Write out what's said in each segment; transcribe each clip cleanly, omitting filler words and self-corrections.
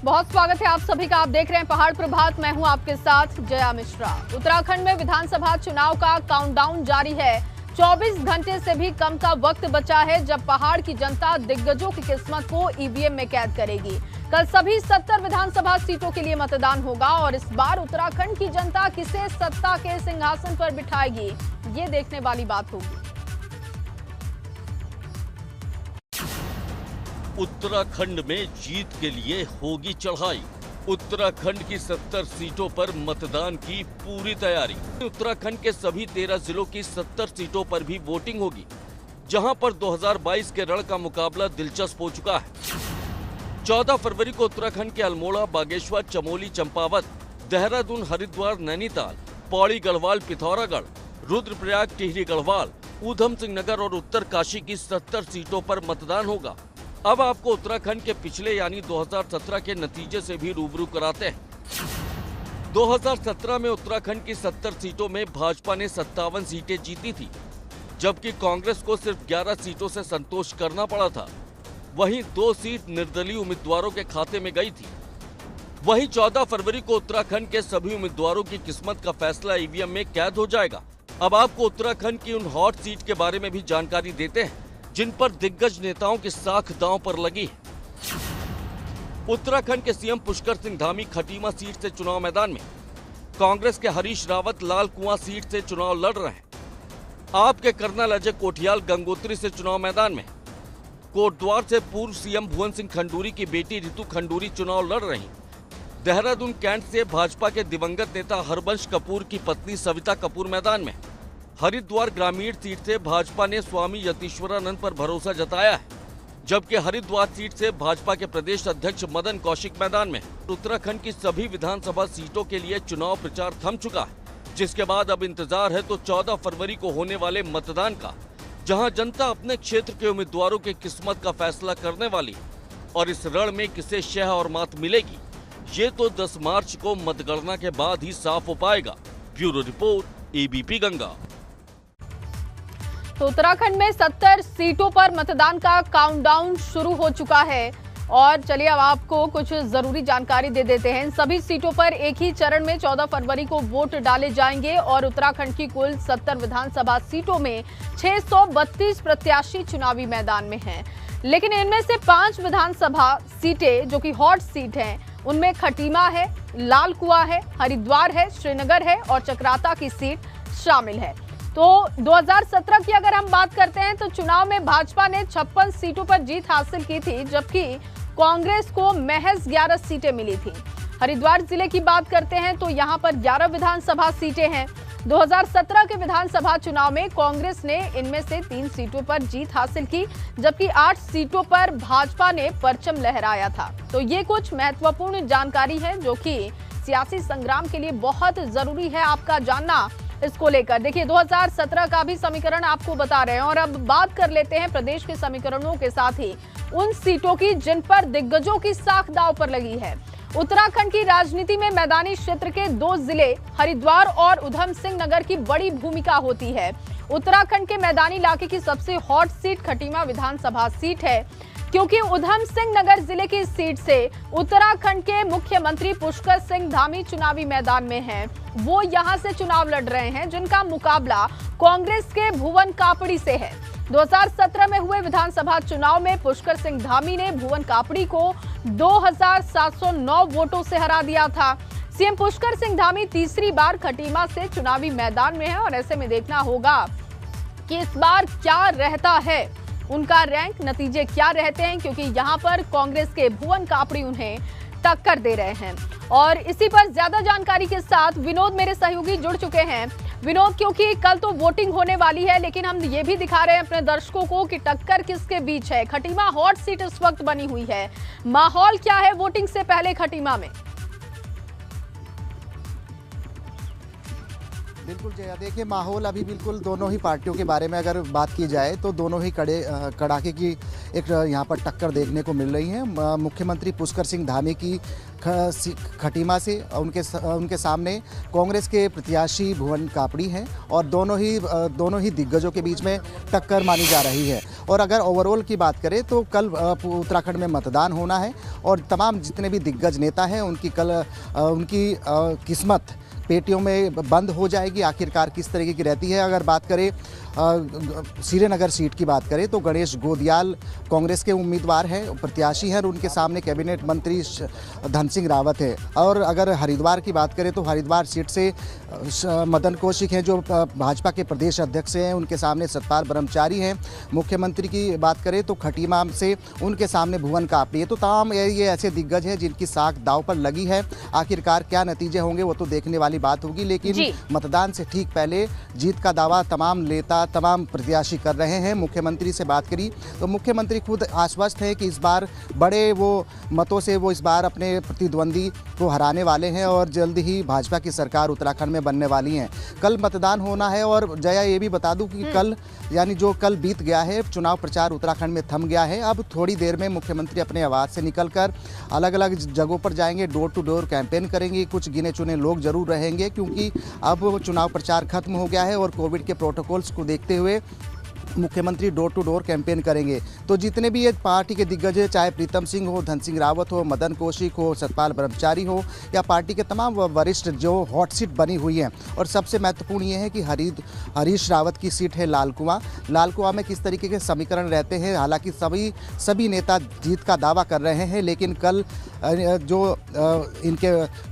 बहुत स्वागत है आप सभी का। आप देख रहे हैं पहाड़ प्रभात, मैं हूं आपके साथ जया मिश्रा। उत्तराखंड में विधानसभा चुनाव का काउंटडाउन जारी है। 24 घंटे से भी कम का वक्त बचा है जब पहाड़ की जनता दिग्गजों की किस्मत को ईवीएम में कैद करेगी। कल सभी 70 विधानसभा सीटों के लिए मतदान होगा और इस बार उत्तराखंड की जनता किसे सत्ता के सिंहासन पर बिठाएगी, ये देखने वाली बात होगी। उत्तराखंड में जीत के लिए होगी चढ़ाई। उत्तराखंड की 70 सीटों पर मतदान की पूरी तैयारी। उत्तराखंड के सभी 13 जिलों की 70 सीटों पर भी वोटिंग होगी, जहां पर 2022 के रण का मुकाबला दिलचस्प हो चुका है। 14 फरवरी को उत्तराखंड के अल्मोड़ा, बागेश्वर, चमोली, चंपावत, देहरादून, हरिद्वार, नैनीताल, पौड़ी गढ़वाल, पिथौरागढ़, रुद्रप्रयाग, टिहरी गढ़वाल, ऊधम सिंह नगर और उत्तरकाशी की 70 सीटों पर मतदान होगा। अब आपको उत्तराखंड के पिछले यानी 2017 के नतीजे से भी रूबरू कराते हैं। 2017 में उत्तराखंड की 70 सीटों में भाजपा ने 57 सीटें जीती थी, जबकि कांग्रेस को सिर्फ 11 सीटों से संतोष करना पड़ा था। वहीं 2 सीट निर्दलीय उम्मीदवारों के खाते में गई थी। वहीं 14 फरवरी को उत्तराखंड के सभी उम्मीदवारों की किस्मत का फैसला ईवीएम में कैद हो जाएगा। अब आपको उत्तराखंड की उन हॉट सीट के बारे में भी जानकारी देते हैं जिन पर दिग्गज नेताओं की साख दांव पर लगी है। उत्तराखंड के सीएम पुष्कर सिंह धामी खटीमा सीट से चुनाव मैदान में, कांग्रेस के हरीश रावत लाल कुआं सीट से चुनाव लड़ रहे हैं। आपके कर्नल अजय कोठियाल गंगोत्री से चुनाव मैदान में, कोटद्वार से पूर्व सीएम भुवन सिंह खंडूरी की बेटी रितु खंडूरी चुनाव लड़ रही। देहरादून कैंट से भाजपा के दिवंगत नेता हरबंश कपूर की पत्नी सविता कपूर मैदान में, हरिद्वार ग्रामीण सीट से भाजपा ने स्वामी यतीश्वरानंद पर भरोसा जताया है, जबकि हरिद्वार सीट से भाजपा के प्रदेश अध्यक्ष मदन कौशिक मैदान में। उत्तराखंड की सभी विधानसभा सीटों के लिए चुनाव प्रचार थम चुका है, जिसके बाद अब इंतजार है तो 14 फरवरी को होने वाले मतदान का, जहां जनता अपने क्षेत्र के उम्मीदवारों की किस्मत का फैसला करने वाली है। और इस रण में किसे शह और मात मिलेगी, ये तो 10 मार्च को मतगणना के बाद ही साफ हो पाएगा। Bureau report, ABP Ganga. तो उत्तराखंड में 70 सीटों पर मतदान का काउंटडाउन शुरू हो चुका है और चलिए अब आपको कुछ जरूरी जानकारी दे देते हैं। इन सभी सीटों पर एक ही चरण में 14 फरवरी को वोट डाले जाएंगे और उत्तराखंड की कुल 70 विधानसभा सीटों में 632 प्रत्याशी चुनावी मैदान में हैं। लेकिन इनमें से 5 विधानसभा सीटें जो कि हॉट सीट हैं, उनमें खटीमा है, लाल कुआं है, हरिद्वार है, श्रीनगर है और चक्राता की सीट शामिल है। तो 2017 की अगर हम बात करते हैं तो चुनाव में भाजपा ने 56 सीटों पर जीत हासिल की थी, जबकि कांग्रेस को महज 11 सीटें मिली थी। हरिद्वार जिले की बात करते हैं तो यहां पर 11 विधानसभा सीटें हैं। 2017 के विधानसभा चुनाव में कांग्रेस ने इनमें से 3 सीटों पर जीत हासिल की, जबकि 8 सीटों पर भाजपा ने परचम लहराया था। तो ये कुछ महत्वपूर्ण जानकारी है जो कि सियासी संग्राम के लिए बहुत जरूरी है आपका जानना। इसको लेकर देखिए 2017 का भी समीकरण आपको बता रहे हैं और अब बात कर लेते हैं प्रदेश के समीकरणों के साथ ही उन सीटों की जिन पर दिग्गजों की साख दांव पर लगी है। उत्तराखंड की राजनीति में मैदानी क्षेत्र के 2 जिले हरिद्वार और ऊधम सिंह नगर की बड़ी भूमिका होती है। उत्तराखंड के मैदानी इलाके की सबसे हॉट सीट खटीमा विधानसभा सीट है, क्योंकि ऊधम सिंह नगर जिले की सीट से उत्तराखंड के मुख्यमंत्री पुष्कर सिंह धामी चुनावी मैदान में हैं। वो यहां से चुनाव लड़ रहे हैं, जिनका मुकाबला कांग्रेस के भुवन कापड़ी से है। 2017 में हुए विधानसभा चुनाव में पुष्कर सिंह धामी ने भुवन कापड़ी को 2709 वोटों से हरा दिया था। सीएम पुष्कर सिंह धामी तीसरी बार खटीमा से चुनावी मैदान में है और ऐसे में देखना होगा कि इस बार क्या रहता है, उनका रैंक, नतीजे क्या रहते हैं, क्योंकि यहां पर कांग्रेस के भुवन कापड़ी उन्हें टक्कर दे रहे हैं। और इसी पर ज्यादा जानकारी के साथ विनोद मेरे सहयोगी जुड़ चुके हैं। विनोद, क्योंकि कल तो वोटिंग होने वाली है, लेकिन हम ये भी दिखा रहे हैं अपने दर्शकों को कि टक्कर किसके बीच है। खटीमा हॉट सीट इस वक्त बनी हुई है, माहौल क्या है वोटिंग से पहले खटीमा में? बिल्कुल जया, देखिए माहौल अभी बिल्कुल दोनों ही पार्टियों के बारे में अगर बात की जाए तो दोनों ही कड़ाके की एक यहाँ पर टक्कर देखने को मिल रही है। मुख्यमंत्री पुष्कर सिंह धामी की खटीमा से उनके सामने कांग्रेस के प्रत्याशी भुवन कापड़ी हैं और दोनों ही दिग्गजों के बीच में टक्कर मानी जा रही है। और अगर ओवरऑल की बात करें तो कल उत्तराखंड में मतदान होना है और तमाम जितने भी दिग्गज नेता हैं उनकी किस्मत पेटियों में बंद हो जाएगी। आखिरकार किस तरीके की रहती है। अगर बात करें श्रीनगर सीट की बात करें तो गणेश गोदियाल कांग्रेस के उम्मीदवार हैं, प्रत्याशी हैं और उनके सामने कैबिनेट मंत्री धन सिंह रावत है। और अगर हरिद्वार की बात करें तो हरिद्वार सीट से मदन कौशिक हैं जो भाजपा के प्रदेश अध्यक्ष हैं, उनके सामने सतपाल ब्रह्मचारी हैं। मुख्यमंत्री की बात करें तो खटीमा से उनके सामने भुवन कापड़ी है। तो तमाम ये ऐसे दिग्गज हैं जिनकी साख दांव पर लगी है। आखिरकार क्या नतीजे होंगे वो तो देखने वाली बात होगी, लेकिन मतदान से ठीक पहले जीत का दावा तमाम नेता तमाम प्रत्याशी कर रहे हैं। मुख्यमंत्री से बात करी तो मुख्यमंत्री खुद आश्वस्त है कि इस बार बड़े मतों से वो इस बार अपने प्रतिद्वंदी को हराने वाले हैं और जल्द ही भाजपा की सरकार उत्तराखंड में बनने वाली है। कल मतदान होना है और जया ये भी बता दूं कि कल बीत गया है, चुनाव प्रचार उत्तराखंड में थम गया है। अब थोड़ी देर में मुख्यमंत्री अपने आवास से निकलकर अलग अलग जगहों पर जाएंगे, डोर टू डोर कैंपेन करेंगे। कुछ गिने चुने लोग जरूर रहेंगे क्योंकि अब चुनाव प्रचार खत्म हो गया है और कोविड के प्रोटोकॉल्स को देखते हुए मुख्यमंत्री डोर टू डोर कैंपेन करेंगे। तो जितने भी ये पार्टी के दिग्गज हैं, चाहे प्रीतम सिंह हो, धन सिंह रावत हो, मदन कौशिक हो, सतपाल ब्रह्मचारी हो या पार्टी के तमाम वरिष्ठ जो हॉट सीट बनी हुई हैं। और सबसे महत्वपूर्ण ये है कि हरीश रावत की सीट है लाल कुआं में किस तरीके के समीकरण रहते हैं। हालांकि सभी नेता जीत का दावा कर रहे हैं, लेकिन कल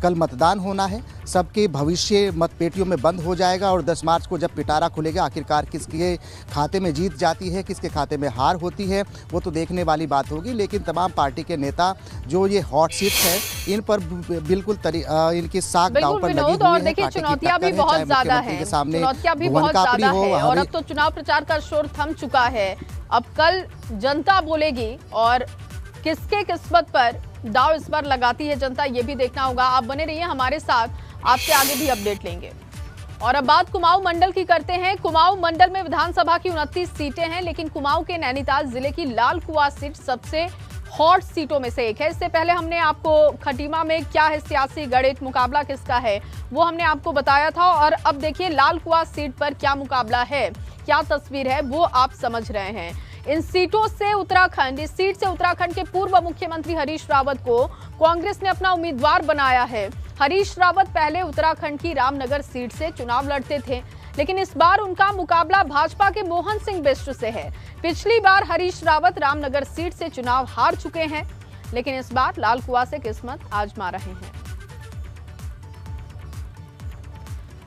कल मतदान होना है। सबके भविष्य मतपेटियों में बंद हो जाएगा और 10 मार्च को जब पिटारा खुलेगा आखिरकार किसके खाते में जीत जाती है, किसके खाते में हार होती है, वो तो देखने वाली बात होगी। लेकिन तमाम पार्टी के नेता जो ये हॉट सीट्स हैं इन पर बिल्कुल इनकी साख दांव पर लगी हुई है। और देखिए चुनौतियां भी बहुत ज्यादा है, और अब तो चुनाव प्रचार का शोर थम चुका है। अब कल जनता बोलेगी और किसके किस्मत पर दाव इस बार लगाती है जनता, ये भी देखना होगा। आप बने रहिए हमारे साथ, आपसे आगे भी अपडेट लेंगे। और अब बात कुमाऊं मंडल की करते हैं। कुमाऊं मंडल में विधानसभा की 29 सीटें हैं, लेकिन कुमाऊं के नैनीताल जिले की लाल कुआं सीट सबसे हॉट सीटों में से एक है। इससे पहले हमने आपको खटीमा में क्या है सियासी गणित, मुकाबला किसका है, वो हमने आपको बताया था। और अब देखिए लाल कुआं सीट पर क्या मुकाबला है, क्या तस्वीर है, वो आप समझ रहे हैं। इस सीट से उत्तराखंड के पूर्व मुख्यमंत्री हरीश रावत को कांग्रेस ने अपना उम्मीदवार बनाया है। हरीश रावत पहले उत्तराखंड की रामनगर सीट से चुनाव लड़ते थे, लेकिन इस बार उनका मुकाबला भाजपा के मोहन सिंह बिष्ट से है। पिछली बार हरीश रावत रामनगर सीट से चुनाव हार चुके हैं, लेकिन इस बार लाल कुआं से किस्मत आजमा रहे हैं।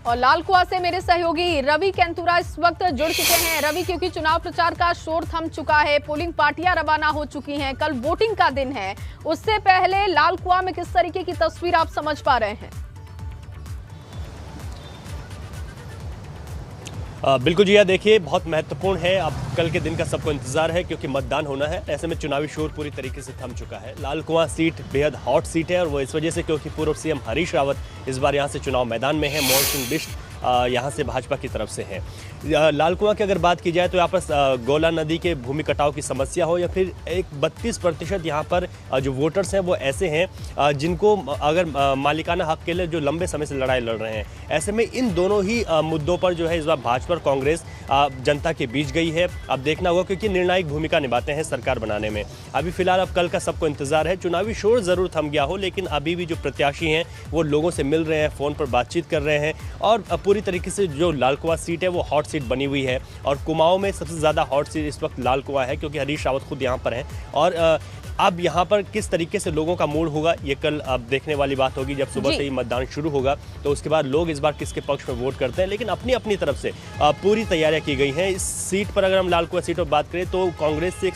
और लाल कुआं से मेरे सहयोगी रवि केंतुरा इस वक्त जुड़ चुके हैं। रवि, क्योंकि चुनाव प्रचार का शोर थम चुका है, पोलिंग पार्टियां रवाना हो चुकी हैं, कल वोटिंग का दिन है, उससे पहले लाल कुआं में किस तरीके की तस्वीर आप समझ पा रहे हैं? बिल्कुल जी, देखिए बहुत महत्वपूर्ण है। अब कल के दिन का सबको इंतजार है क्योंकि मतदान होना है। ऐसे में चुनावी शोर पूरी तरीके से थम चुका है। लाल कुआं सीट बेहद हॉट सीट है और वो इस वजह से क्योंकि पूर्व सीएम हरीश रावत इस बार यहाँ से चुनाव मैदान में है। मोहन सिंह बिष्ट यहाँ से भाजपा की तरफ से है। लाल कुआं की अगर बात की जाए तो यहाँ पर गोला नदी के भूमि कटाव की समस्या हो या फिर एक 32% यहाँ पर जो वोटर्स हैं वो ऐसे हैं जिनको अगर मालिकाना हक के लिए जो लंबे समय से लड़ाई लड़ रहे हैं। ऐसे में इन दोनों ही मुद्दों पर जो है इस बार भाजपा और कांग्रेस जनता के बीच गई है। अब देखना होगा क्योंकि निर्णायक भूमिका निभाते हैं सरकार बनाने में। अभी फिलहाल अब कल का सबको इंतजार है। चुनावी शोर जरूर थम गया हो, लेकिन अभी भी जो प्रत्याशी हैं वो लोगों से मिल रहे हैं, फ़ोन पर बातचीत कर रहे हैं और पूरी तरीके से जो लाल कुआं सीट है वो हॉट सीट बनी हुई है। और कुमाऊं में सबसे ज़्यादा हॉट सीट इस वक्त लाल कुआं है क्योंकि हरीश रावत खुद यहाँ पर हैं। और अब यहाँ पर किस तरीके से लोगों का मूड होगा ये कल अब देखने वाली बात होगी। जब सुबह से ही मतदान शुरू होगा तो उसके बाद लोग इस बार किसके पक्ष में वोट करते हैं, लेकिन अपनी अपनी तरफ से पूरी तैयारियां की गई हैं। इस सीट पर अगर हम लाल कुआं सीट पर बात करें तो कांग्रेस से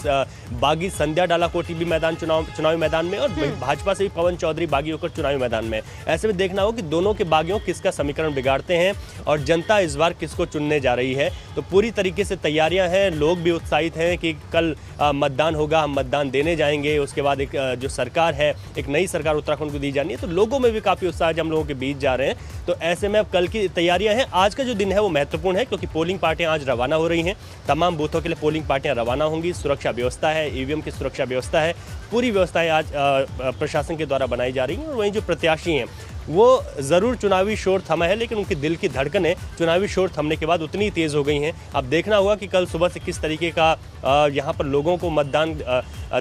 बागी संध्या डालाकोटी भी मैदान चुनावी मैदान में और भाजपा से भी पवन चौधरी बागी होकर चुनावी मैदान में। ऐसे में देखना होगा कि दोनों के बागियों किसका समीकरण बिगाड़ते हैं और जनता इस बार किसको चुनने जा रही है। तो पूरी तरीके से तैयारियां हैं, लोग भी उत्साहित हैं कि कल मतदान होगा, हम मतदान देने जाएंगे। जाएंगे, उसके बाद एक जो सरकार है, एक नई सरकार उत्तराखंड को दी जानी है, तो लोगों में भी काफ़ी उत्साह हम लोगों के बीच जा रहे हैं। तो ऐसे में अब कल की तैयारियां हैं। आज का जो दिन है वो महत्वपूर्ण है क्योंकि पोलिंग पार्टियां आज रवाना हो रही हैं। तमाम बूथों के लिए पोलिंग पार्टियां रवाना होंगी। सुरक्षा व्यवस्था है, ईवीएम की सुरक्षा व्यवस्था है, पूरी व्यवस्थाएं आज प्रशासन के द्वारा बनाई जा रही हैं। और वहीं जो प्रत्याशी हैं वो ज़रूर चुनावी शोर थमा है, लेकिन उनकी दिल की धड़कनें चुनावी शोर थमने के बाद उतनी ही तेज़ हो गई हैं। अब देखना होगा कि कल सुबह से किस तरीके का यहाँ पर लोगों को मतदान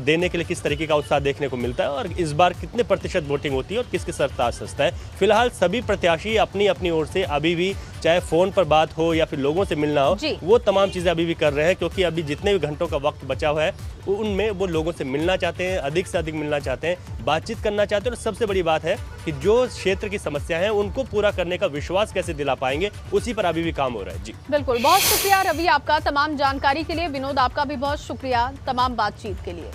देने के लिए किस तरीके का उत्साह देखने को मिलता है और इस बार कितने प्रतिशत वोटिंग होती है और किसके सरताज सस्ता है। फिलहाल सभी प्रत्याशी अपनी अपनी ओर से अभी भी, चाहे फ़ोन पर बात हो या फिर लोगों से मिलना हो, वो तमाम चीज़ें अभी भी कर रहे हैं क्योंकि अभी जितने भी घंटों का वक्त बचा हुआ है उनमें वो लोगों से मिलना चाहते हैं, अधिक से अधिक मिलना चाहते हैं, बातचीत करना चाहते हैं। और सबसे बड़ी बात है कि जो क्षेत्र की समस्या है उनको पूरा करने का विश्वास कैसे दिला पाएंगे, उसी पर अभी भी काम हो रहा है। जी बिल्कुल, बहुत शुक्रिया रवि आपका तमाम जानकारी के लिए। विनोद आपका भी बहुत शुक्रिया तमाम बातचीत के लिए।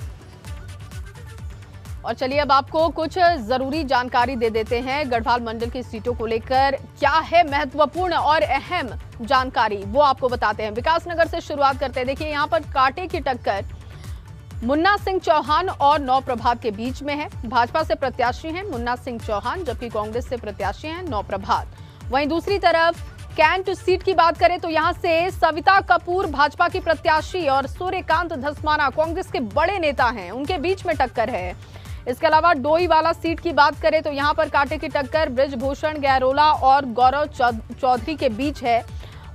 और चलिए अब आपको कुछ जरूरी जानकारी दे देते हैं गढ़वाल मंडल की सीटों को लेकर क्या है महत्वपूर्ण और अहम जानकारी, वो आपको बताते हैं। विकासनगर से शुरुआत करते हैं। देखिए यहाँ पर कांटे की टक्कर मुन्ना सिंह चौहान और नौ प्रभात के बीच में है। भाजपा से प्रत्याशी हैं मुन्ना सिंह चौहान, जबकि कांग्रेस से प्रत्याशी हैं नौ प्रभात। वहीं दूसरी तरफ कैंट सीट की बात करें तो यहां से सविता कपूर भाजपा की प्रत्याशी और सूर्यकांत धस्माना कांग्रेस के बड़े नेता हैं, उनके बीच में टक्कर है। इसके अलावा डोईवाला सीट की बात करें तो यहां पर कांटे की टक्कर बृजभूषण गहरोला और गौरव चौधरी के बीच है।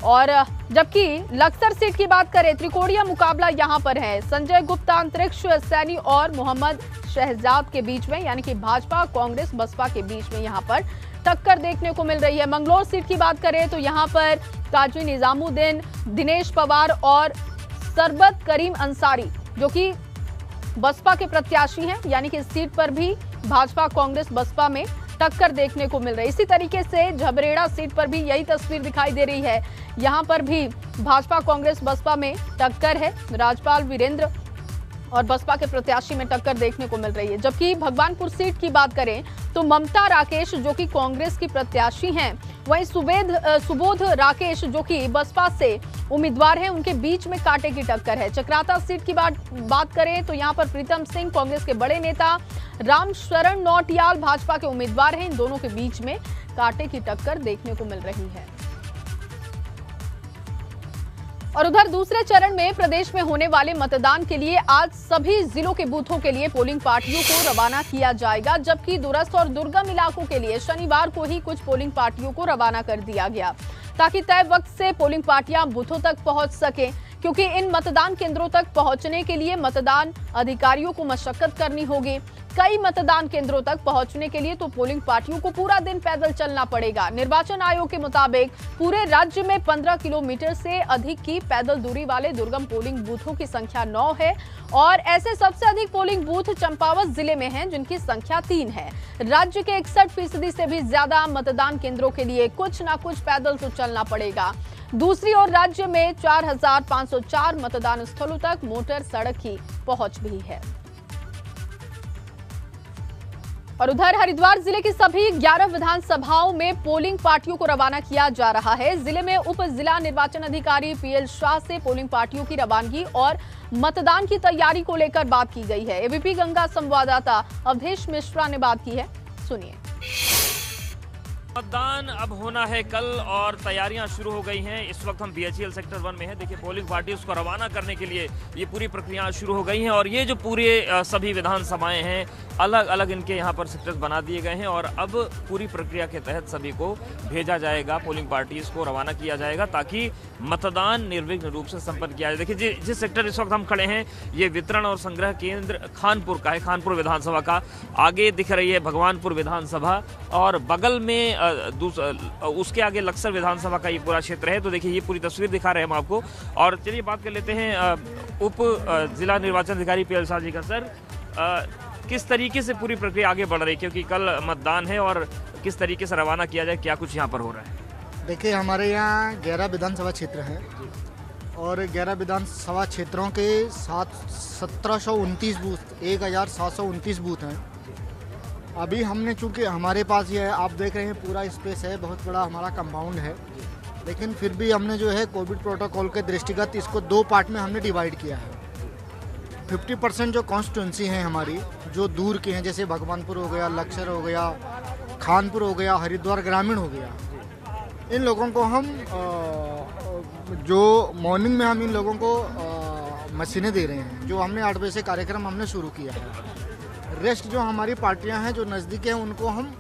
और जबकि लक्सर सीट की बात करें, त्रिकोणीय मुकाबला यहां पर है संजय गुप्ता अंतरिक्ष सैनी और मोहम्मद शहजाद के बीच में, यानी कि भाजपा कांग्रेस बसपा के बीच में यहां पर टक्कर देखने को मिल रही है। मंगलौर सीट की बात करें तो यहां पर काजी निजामुद्दीन, दिनेश पवार और सरबत करीम अंसारी जो कि बसपा के प्रत्याशी हैं, यानी कि इस सीट पर भी भाजपा कांग्रेस बसपा में टक्कर देखने को मिल रही है। इसी तरीके से झबरेड़ा सीट पर भी यही तस्वीर दिखाई दे रही है। यहां पर भी भाजपा कांग्रेस बसपा में टक्कर है। राजपाल वीरेंद्र और बसपा के प्रत्याशी में टक्कर देखने को मिल रही है। जबकि भगवानपुर सीट की बात करें तो ममता राकेश जो कि कांग्रेस की प्रत्याशी हैं, वहीं सुबोध राकेश जो कि बसपा से उम्मीदवार हैं, उनके बीच में कांटे की टक्कर है। चक्राता सीट की बात करें तो यहां पर प्रीतम सिंह कांग्रेस के बड़े नेता, राम शरण नौटियाल भाजपा के उम्मीदवार हैं। इन दोनों के बीच में कांटे की टक्कर देखने को मिल रही है। और उधर दूसरे चरण में प्रदेश में होने वाले मतदान के लिए आज सभी जिलों के बूथों के लिए पोलिंग पार्टियों को रवाना किया जाएगा, जबकि दूरस्थ और दुर्गम इलाकों के लिए शनिवार को ही कुछ पोलिंग पार्टियों को रवाना कर दिया गया ताकि तय वक्त से पोलिंग पार्टियां बूथों तक पहुंच सकें, क्योंकि इन मतदान केंद्रों तक पहुंचने के लिए मतदान अधिकारियों को मशक्कत करनी होगी। कई मतदान केंद्रों तक पहुंचने के लिए तो पोलिंग पार्टियों को पूरा दिन पैदल चलना पड़ेगा। निर्वाचन आयोग के मुताबिक पूरे राज्य में 15 किलोमीटर से अधिक की पैदल दूरी वाले दुर्गम पोलिंग बूथों की संख्या 9 है और ऐसे सबसे अधिक पोलिंग बूथ चंपावत जिले में हैं, जिनकी संख्या 3 है। राज्य के 61% से भी ज्यादा मतदान केंद्रों के लिए कुछ ना कुछ पैदल तो चलना पड़ेगा। दूसरी ओर राज्य में 4504 मतदान स्थलों तक मोटर सड़क की पहुंच भी है। और उधर हरिद्वार जिले की सभी 11 विधानसभाओं में पोलिंग पार्टियों को रवाना किया जा रहा है। जिले में उप जिला निर्वाचन अधिकारी पीएल शाह से पोलिंग पार्टियों की रवानगी और मतदान की तैयारी को लेकर बात की गई है। एबीपी गंगा संवाददाता अवधेश मिश्रा ने बात की है, सुनिए। मतदान अब होना है कल और तैयारियां शुरू हो गई हैं। इस वक्त हम BHEL सेक्टर 1 में हैं। देखिए पोलिंग पार्टी उसको रवाना करने के लिए ये पूरी प्रक्रिया शुरू हो गई हैं और ये जो पूरे सभी विधानसभाएं हैं अलग अलग इनके यहाँ पर सेक्टर्स बना दिए गए हैं और अब पूरी प्रक्रिया के तहत सभी को भेजा जाएगा, पोलिंग पार्टीज को रवाना किया जाएगा ताकि मतदान निर्विघ्न रूप से संपन्न किया जाए। देखिए जिस सेक्टर इस वक्त हम खड़े हैं ये वितरण और संग्रह केंद्र खानपुर का है, खानपुर विधानसभा का। आगे दिख रही है भगवानपुर विधानसभा और बगल में उसके आगे लक्सर विधानसभा का ये पूरा क्षेत्र है। तो देखिए ये पूरी तस्वीर दिखा रहे हैं हम आपको। और चलिए बात कर लेते हैं उप जिला निर्वाचन अधिकारी पीएल शाह जी का। सर किस तरीके से पूरी प्रक्रिया आगे बढ़ रही है, क्योंकि कल मतदान है और किस तरीके से रवाना किया जाए, क्या कुछ यहाँ पर हो रहा है? देखिए हमारे यहाँ 11 विधानसभा क्षेत्र हैं और 11 विधानसभा क्षेत्रों के 1729 बूथ 1729 बूथ हैं। अभी हमने चूँकि हमारे पास ये है, आप देख रहे हैं पूरा स्पेस है, बहुत बड़ा हमारा कंपाउंड है, लेकिन फिर भी हमने जो है कोविड प्रोटोकॉल के दृष्टिगत इसको 2 पार्ट में हमने डिवाइड किया है। 50% जो कॉन्स्टिट्यूंसी हैं हमारी, जो दूर के हैं, जैसे भगवानपुर हो गया, लक्सर हो गया, खानपुर हो गया, हरिद्वार ग्रामीण हो गया, इन लोगों को हम जो मॉर्निंग में हम इन लोगों को मशीनें दे रहे हैं। जो हमने 8 बजे से कार्यक्रम हमने शुरू किया है। रेस्ट जो हमारी पार्टियां हैं जो नज़दीक हैं उनको हम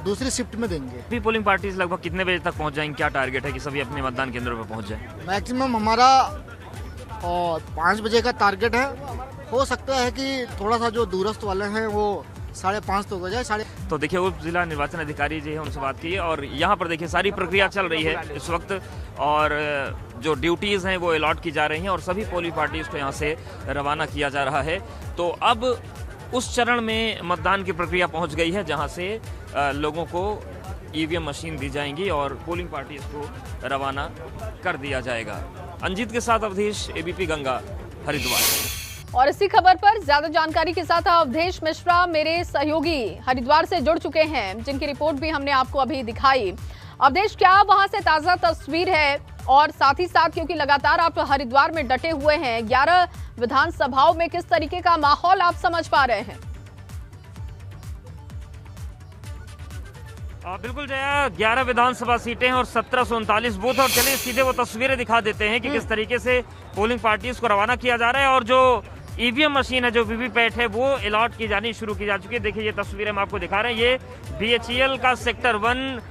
दूसरी शिफ्ट में देंगे। अभी पोलिंग पार्टीज लगभग कितने बजे तक पहुंच जाएंगे? क्या टारगेट है कि सभी अपने मतदान केंद्रों पर पहुंच जाएं? मैक्सिमम हमारा 5 बजे का टारगेट है। हो सकता है कि थोड़ा सा जो दूरस्थ वाले हैं वो 5:30 तो हो जाए। तो देखिए उप जिला निर्वाचन अधिकारी जी है, उनसे बात की और यहाँ पर देखिए सारी प्रक्रिया चल रही है इस वक्त और जो ड्यूटीज़ हैं वो अलॉट की जा रही हैं और सभी पोलिंग पार्टीज को यहाँ से रवाना किया जा रहा है। तो अब उस चरण में मतदान की प्रक्रिया पहुँच गई है जहाँ से लोगों को ईवीएम मशीन दी जाएंगी और पोलिंग पार्टीज को रवाना कर दिया जाएगा। अंजित के साथ अवधेश, एबीपी गंगा, हरिद्वार। और इसी खबर पर ज्यादा जानकारी के साथ अवधेश मिश्रा मेरे सहयोगी हरिद्वार से जुड़ चुके हैं, जिनकी रिपोर्ट भी हमने आपको अभी दिखाई। अवधेश, क्या वहां से ताजा तस्वीर है? और साथ ही साथ क्योंकि लगातार आप हरिद्वार में डटे हुए हैं, 11 विधानसभाओं में किस तरीके का माहौल आप समझ पा रहे हैं? बिल्कुल जया, 11 विधानसभा सीटें हैं और 1739 बूथ। और चलिए सीधे वो तस्वीरें दिखा देते हैं कि किस तरीके से पोलिंग पार्टीज को रवाना किया जा रहा है और जो ईवीएम मशीन है, जो वीवीपैट है, वो अलॉट की जानी शुरू की जा चुकी है। देखिए ये तस्वीरें हम आपको दिखा रहे हैं। ये बीएचईएल का सेक्टर 1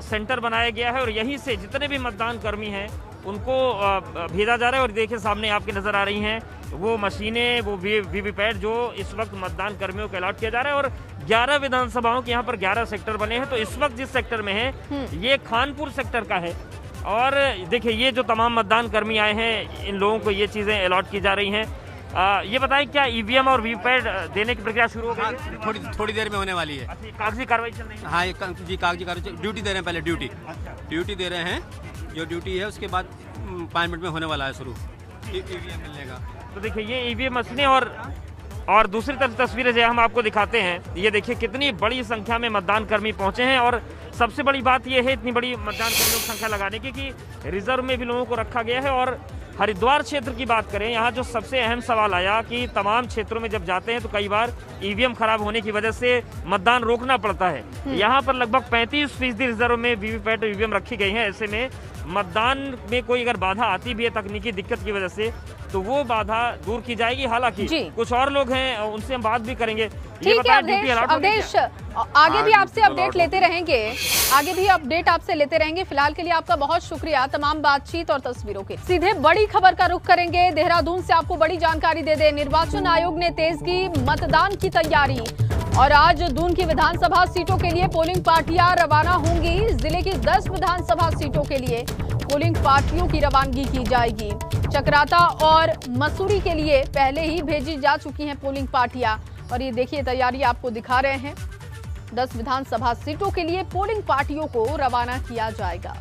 सेंटर बनाया गया है और यहीं से जितने भी मतदान कर्मी हैं उनको भेजा जा रहा है। और देखिए सामने आपकी नजर आ रही हैं वो मशीनें, वो वीवीपैट जो इस वक्त मतदान कर्मियों को अलॉट किया जा रहा है। और 11 विधानसभाओं के यहाँ पर 11 सेक्टर बने हैं। तो इस वक्त जिस सेक्टर में है ये खानपुर सेक्टर का है। और देखिए ये जो तमाम मतदान कर्मी आए हैं, इन लोगों को ये चीज़ें अलॉट की जा रही हैं। ये बताएं, क्या ईवीएम और वीवीपैट देने की प्रक्रिया शुरू हो गई है? थोड़ी देर में होने वाली है। कागजी कार्रवाई चल रही है? हाँ जी, कागजी कार्रवाई, ड्यूटी दे रहे हैं। पहले ड्यूटी दे रहे हैं। जो ड्यूटी है उसके बाद 5 मिनट में होने वाला है शुरू, ईवीएम मिलेगा। तो देखिए ये ईवीएम मशीनें और दूसरी तरफ तस्वीरें जो हम आपको दिखाते हैं, ये देखिए कितनी बड़ी संख्या में मतदान कर्मी पहुंचे हैं। और सबसे बड़ी बात यह है इतनी बड़ी मतदान कर्मियों की संख्या लगाने की कि रिजर्व में भी लोगों को रखा गया है। और हरिद्वार क्षेत्र की बात करें, यहाँ जो सबसे अहम सवाल आया कि तमाम क्षेत्रों में जब जाते हैं तो कई बार ईवीएम खराब होने की वजह से मतदान रोकना पड़ता है। यहाँ पर लगभग 35% रिजर्व में वीवीपैट ईवीएम रखी गई है। ऐसे में मतदान में कोई अगर बाधा आती भी है तकनीकी दिक्कत की वजह से, तो वो बाधा दूर की जाएगी। हालांकि कुछ और लोग हैं, उनसे हम बात भी करेंगे। ठीक है अवधेश, आगे भी आपसे अपडेट लेते रहेंगे। फिलहाल के लिए आपका बहुत शुक्रिया तमाम बातचीत और तस्वीरों के। सीधे बड़ी खबर का रुख करेंगे। देहरादून से आपको बड़ी जानकारी दे दे, निर्वाचन आयोग ने तेज की मतदान की तैयारी और आज दून की विधानसभा सीटों के लिए पोलिंग पार्टियां रवाना होंगी। जिले की 10 विधानसभा सीटों के लिए पोलिंग पार्टियों की रवानगी की जाएगी। चकराता और मसूरी के लिए पहले ही भेजी जा चुकी हैं पोलिंग पार्टियां और ये देखिए तैयारी आपको दिखा रहे हैं। 10 विधानसभा सीटों के लिए पोलिंग पार्टियों को रवाना किया जाएगा।